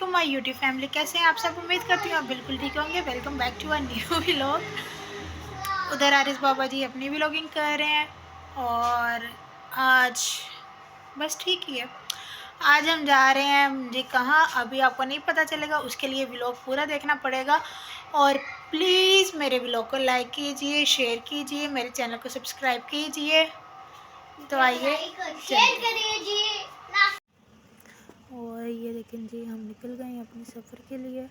वालेकुम my YouTube family, कैसे हैं आप सब। उम्मीद करती हूँ आप बिल्कुल ठीक होंगे। Welcome back to a new vlog. उधर आरिस बाबा जी अपनी व्लॉगिंग कर रहे हैं और आज बस ठीक ही है। आज हम जा रहे हैं मुझे कहाँ अभी आपको नहीं पता चलेगा, उसके लिए व्लॉग पूरा देखना पड़ेगा। और प्लीज़ मेरे व्लॉग को लाइक कीजिए, शेयर कीजिए, मेरे चैनल को सब्सक्राइब कीजिए। तो आइए और ये देखें जी, हम निकल गए हैं अपने सफ़र के लिए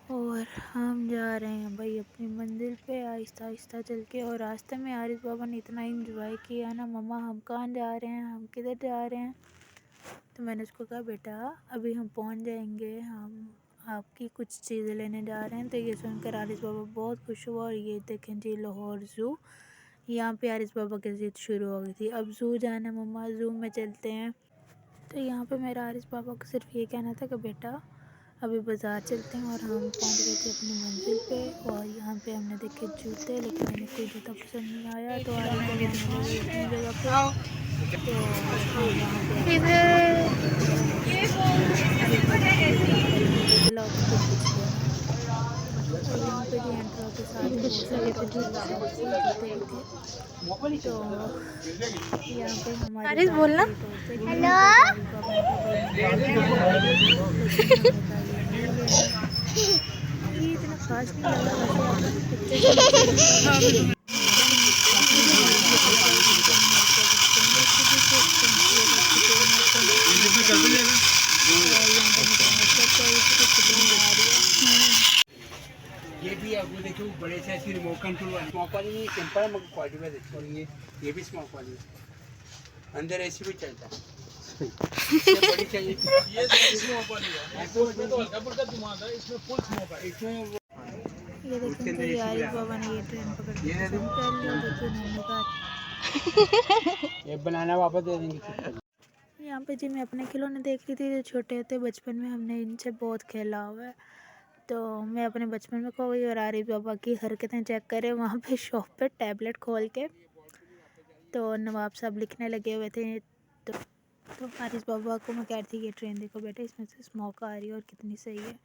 और हम जा रहे हैं भाई अपनी मंजिल पे आहिस्ता आहिस्ता चल के। और रास्ते में आरिस बाबा ने इतना इंजॉय किया ना, मम्मा हम कहाँ जा रहे हैं, हम किधर जा रहे हैं। तो मैंने उसको कहा बेटा अभी हम पहुँच जाएंगे, हम आपकी कुछ चीज़ें लेने जा रहे हैं। तो ये सुनकर आरिस बाबा बहुत खुश हुआ। और ये देखें जी लाहौर ज़ू, यहाँ पे आरिस बाबा की ज़िद शुरू हो गई थी, अब ज़ू जाना मम्मा, ज़ू में चलते हैं। तो यहाँ पे मेरा आरिस पापा को सिर्फ ये कहना था कि बेटा अभी बाज़ार चलते हैं। और हम पहुँच गए थे अपनी मंजिल पे और यहाँ पे हमने देखे जूते, लेकिन हमें कोई जूता पसंद नहीं आया। तो आरिस बाबा हमें ले गए अपनी जगह पे। तो हम वहाँ पे आरिस बाबा को इतना पहले मुझे दिलाओ तो तुम कुछ लेना। और यहाँ पे जी एंटर होते साथ ही बहुत सारे बच्चों की शॉप्स थी, जूते की थी। तो यहाँ पे हमारी गाड़ी खड़ी तो उससे हेलो बाबा ने कहा भाई लेकिन हमने कहा ये नहीं लेना, ये इतना खास नहीं लगा। वैसे आप लोग पिक्चर से मुझे लगता है लेकिन ये प्राइस इनके हमारे पास एक्सचेंजेस की भी थी, एक्सचेंज किए तो उसकी पेमेंट और यहाँ पर मुझे हेडसेट चाहिए थी, उसकी पेमेंट आ रही है। ये भी है, वो देखो बड़े से ऐसी रिमोट कंट्रोल वाली, स्मॉक वाली नहीं, सिंपल है मगर क्वालिटी में देखो। और ये भी स्मॉक वाली है, अंदर एसी भी चलता है। इससे बड़ी चाहिए ये स्मॉक वाली है, इसमें तो हल्का फुल्का धुआं है, इसमें फुल स्मॉक है। इसमें ये देखें तो ये आरिस बाबा ने ये ट्रेन पकड़ के पसंद कर ली, लेकिन हमने कहा ये बनाना वापस दे देंगे। यहाँ पे जी मैं अपने खिलौने देख रही थी जो छोटे होते बचपन में हमने इनसे बहुत खेला हुआ है। तो मैं अपने बचपन में खो गई और आरिफ बाबा की हरकतें चेक करें वहाँ पे शॉप पे टैबलेट खोल के। तो नवाब साहब लिखने लगे हुए थे। तो आरिफ बाबा को मैं कह रही थी ये ट्रेन देखो बेटा, इसमें से स्मोक आ रही है और कितनी सही है,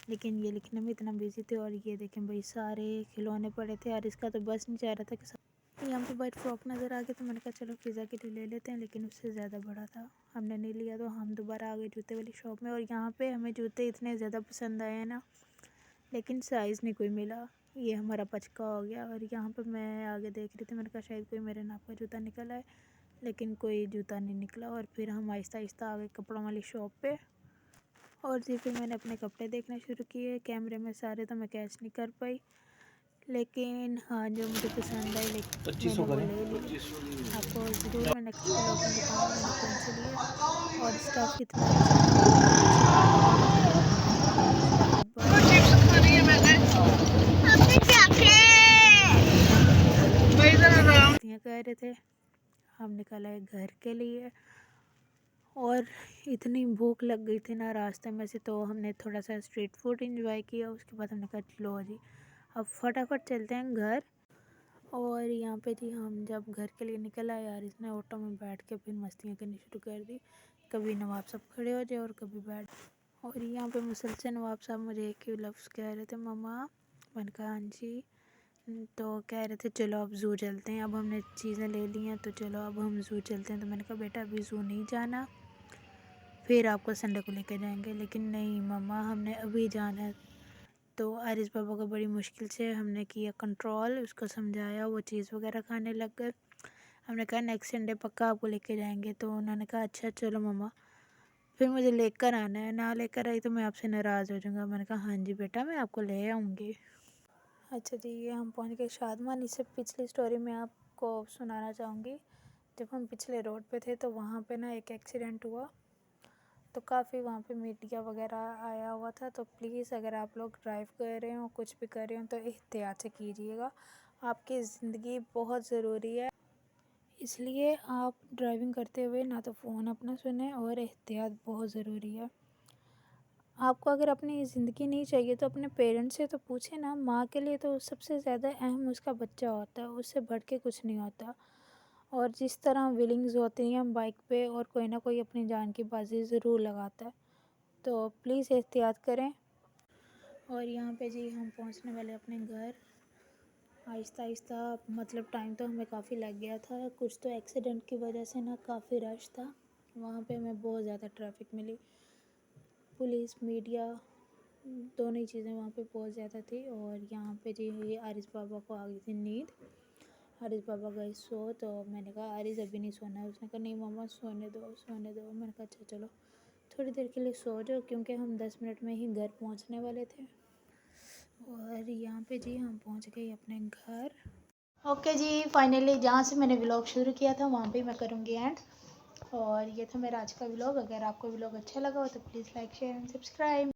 लेकिन ये लिखने में इतना बिजी थे। और ये देखें भाई सारे खिलौने पड़े थे और इसका तो बस नहीं चाह रहा था कि यहाँ पे वाइट फ्रॉक नज़र आ गया। तो मैंने कहा चलो पिज़्ज़ा के लिए ले लेते हैं, लेकिन उससे ज़्यादा बड़ा था, हमने नहीं लिया। तो हम दोबारा आ गए जूते वाली शॉप में और यहाँ पे हमें जूते इतने ज़्यादा पसंद आए हैं ना, लेकिन साइज़ नहीं कोई मिला। ये हमारा पचका हो गया। और यहाँ पे मैं आगे देख रही थी, मैंने कहा शायद कोई मेरे नाप का जूता निकला है, लेकिन कोई जूता नहीं निकला। और फिर हम आहिस्ता आहिस्ता आ गए कपड़ों वाली शॉप पे। और जी फिर मैंने अपने कपड़े देखने शुरू किए, कैमरे में सारे तो मैं कैच नहीं कर पाई, लेकिन हाँ जो मुझे पसंद आई लेकिन मैंने वो ले ली। आपको ज़रूर मैं नेक्स्ट व्लॉग में दिखाऊंगी मैंने कौन से लिए। और स्टफ़ इतना अच्छा था, इतना अच्छा था कि क्या बताऊँ आपको। चलिए बाय। कह रहे थे हम निकल आए घर के लिए और इतनी भूख लग गई थी ना रास्ते में से, तो हमने थोड़ा सा स्ट्रीट फूड एंजॉय किया। उसके बाद हमने कहा लो जी अब फटाफट चलते हैं घर। और यहाँ पे जी हम जब घर के लिए निकल आए यार, इसने ऑटो में बैठ के फिर मस्तियाँ करनी शुरू कर दी, कभी नवाब साहब खड़े हो जाए और कभी बैठ। और यहाँ पे मुसलसल नवाब साहब मुझे एक ही लफ्ज़ कह रहे थे मम्मा। मैंने कहा हाँ जी। तो कह रहे थे चलो अब ज़ू चलते हैं, अब हमने चीज़ें ले ली हैं तो चलो अब हम ज़ू चलते हैं। तो मैंने कहा बेटा अभी ज़ू नहीं जाना, फिर आपको संडे को लेकर जाएंगे। लेकिन नहीं मम्मा हमने अभी जाना है। तो आरिस बाबा को बड़ी मुश्किल से हमने किया कंट्रोल, उसको समझाया, वो चीज़ वगैरह खाने लग गए। हमने कहा नेक्स्ट संडे पक्का आपको लेके जाएंगे। तो उन्होंने कहा अच्छा चलो मम्मा, फिर मुझे लेकर आना है, ना लेकर आई तो मैं आपसे नाराज़ हो जाऊँगा। मैंने कहा हाँ जी बेटा मैं आपको ले आऊँगी। अच्छा जी ये हम पहुँच गए शादमान। इससे पिछली स्टोरी मैं आपको सुनाना चाहूँगी। जब हम पिछले रोड पे थे तो वहाँ पे ना एक एक्सीडेंट हुआ, तो काफ़ी वहाँ पे मीडिया वगैरह आया हुआ था। तो प्लीज़ अगर आप लोग ड्राइव कर रहे हो कुछ भी कर रहे हो तो एहतियात से कीजिएगा, आपकी ज़िंदगी बहुत ज़रूरी है, इसलिए आप ड्राइविंग करते हुए ना तो फ़ोन अपना सुने और एहतियात बहुत ज़रूरी है। आपको अगर अपनी ज़िंदगी नहीं चाहिए तो अपने पेरेंट्स से तो पूछे ना। माँ के लिए तो सबसे ज़्यादा अहम उसका बच्चा होता है, उससे बढ़ के कुछ नहीं होता। और जिस तरह व्हीलिंग्स होती हैं बाइक पे और कोई ना कोई अपनी जान की बाजी ज़रूर लगाता है। तो प्लीज़ एहतियात करें। और यहाँ पे जी हम पहुँचने वाले अपने घर आहिस्ता आहिस्ता, मतलब टाइम तो हमें काफ़ी लग गया था। कुछ तो एक्सीडेंट की वजह से ना काफ़ी रश था वहाँ पे, हमें बहुत ज़्यादा ट्रैफिक मिली। पुलिस मीडिया दोनों ही चीज़ें वहाँ पे बहुत ज़्यादा थी। और यहाँ पे जी ये आरिस बाबा को आ गई थी नींद। आरिस बाबा गए सो, तो मैंने कहा आरिस अभी नहीं सोना है। उसने कहा नहीं मम्मा सोने दो सोने दो। मैंने कहा अच्छा चलो थोड़ी देर के लिए सो जाओ, क्योंकि हम 10 मिनट में ही घर पहुँचने वाले थे। और यहाँ पे जी हम पहुँच गए अपने घर। ओके जी, फाइनली जहाँ से मैंने व्लॉग शुरू किया था वहाँ पे मैं करूँगी एंड। और ये था मेरा आज का व्लॉग। अगर आपको व्लॉग अच्छा लगा हो तो please like share and subscribe.